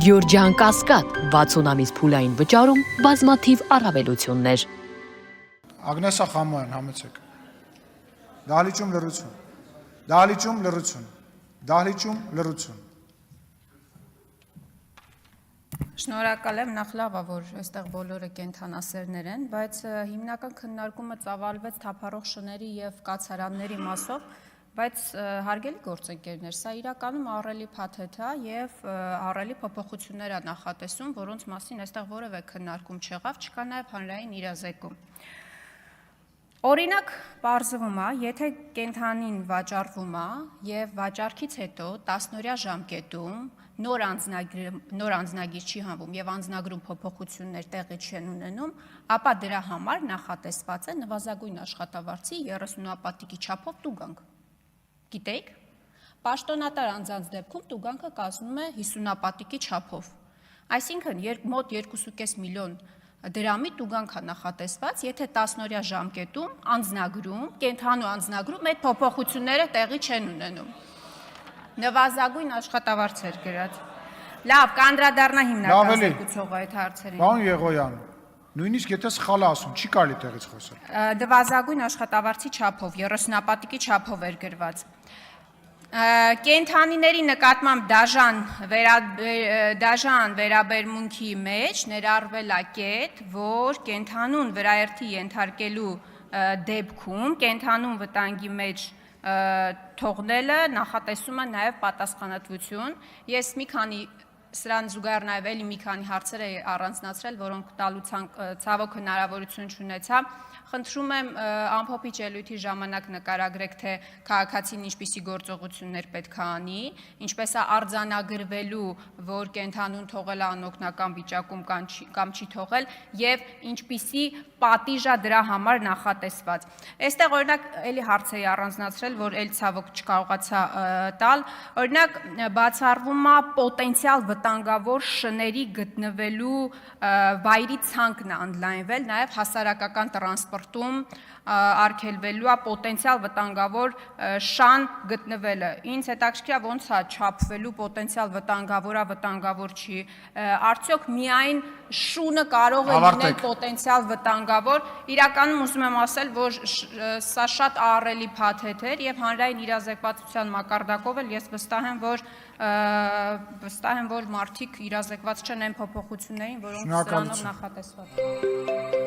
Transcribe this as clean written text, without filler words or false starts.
Գյորջյան Կասկադ 60 ամիս փուլային վճարում բազմաթիվ առավելություններ։ Ագնեսա Խամոյան, համեցեք։ Դահլիճում լռություն։ Դահլիճում լռություն։ Դահլիճում լռություն։ Շնորհակալ եմ, նախ լավ է, որ այստեղ բոլորը կենթանասերներ են, բայց հիմնական քննարկումը ծավալվեց թափառող շների եւ կացարանների մասով, բայց հարգելի գործընկերներ, սա իրականում ահռելի փաթեթ է եւ ահռելի փոփոխություններ է նախատեսում, որոնց մասին այստեղ որևէ քննարկում չեղավ, չկա նաեւ հանրային իրազեկում։ Օրինակ պարզվում է, եթե կենթանին վաճառվում է եւ վաճառքից հետո 10-օրյա ժամկետում նոր անձնագիր չի հանվում եւ անձնագրում փոփոխություններ տեղի չեն ունենում, ապա դրա համար նախատեսված է նվազագույն աշխատավարձի 30-ապատիկի չափով տուգանք։ Գիտեք, պաշտոնատար անձանց դեպքում տուգանքը կազմում է 50-ապատիկի չափով, այսինքն մոտ 2.5 միլիոն դրամի տուգանք է նախատեսված, եթե 10-օրյա ժամկետում անձնագրում, կենթանու անձնագրում այդ փոփոխությունները տեղի չեն ունենում։ Նվազագույն աշխատավարձեր գրած։ Լավ, կանդրադառնա հիմնական զեկուցողը այդ հարցերին։ Պարոն Եղոյան, նույնիսկ եթե սխալ ասում, չի կարելի տեղից խոսել։ Նվազագույն աշխատավարձի չափով, 30-ապատիկի չափով էր գրված։ Կենթանիների նկատմամբ դաժան վերաբերմունքի մեջ ներառվել է կետ, որ կենթանուն վրաերթի ենթարկելու դեպքում կենթանուն վտանգի մեջ թողնելը նախատեսում է նաև պատասխանատվություն։ Ես սրան զուգահեռ նաև էլի մի քանի հարցեր էի առանձնացրել, որոնք տալու ցավոք հնարավորություն չունեցա։ Խնդրում եմ ամփոփիչ ելույթի ժամանակ նկարագրեք, թե քաղաքացին ինչպիսի գործողություններ պետք է անի, ինչպես է արձանագրվելու, որ կենթանուն թողել է անօգնական վիճակում կամ չի թողել, եւ ինչպիսի պատիժ է դրա համար նախատեսված։ Այստեղ օրինակ էլի հարց էի առանձնացրել, որ էլ ցավոք չկարողացա տալ։ Օրինակ բացառվում է պոտենցիալ վտանգավոր շների գտնվելու վայրի ցանկն է ընդլայնվել, նաև հասարակական տրանսպորտում արգելվելու է պոտենցիալ վտանգավոր շան գտնվելը։ Ինձ հետաքրքիր է ոնց է չափվելու պոտենցիալ վտանգավոր չի։ Արդյոք միայն շունը կարող է լինել պոտենցիալ վտանգավոր։ Իրականում ուզում եմ ասել, որ սա շատ ահռելի փաթեթ էր եւ հանրային իրազեկվածության մակարդակով էլ ես վստահ եմ, որ մարդիկ իրազեկված չեն այն փոփոխություններին, որոնք սրանով նախատեսված են։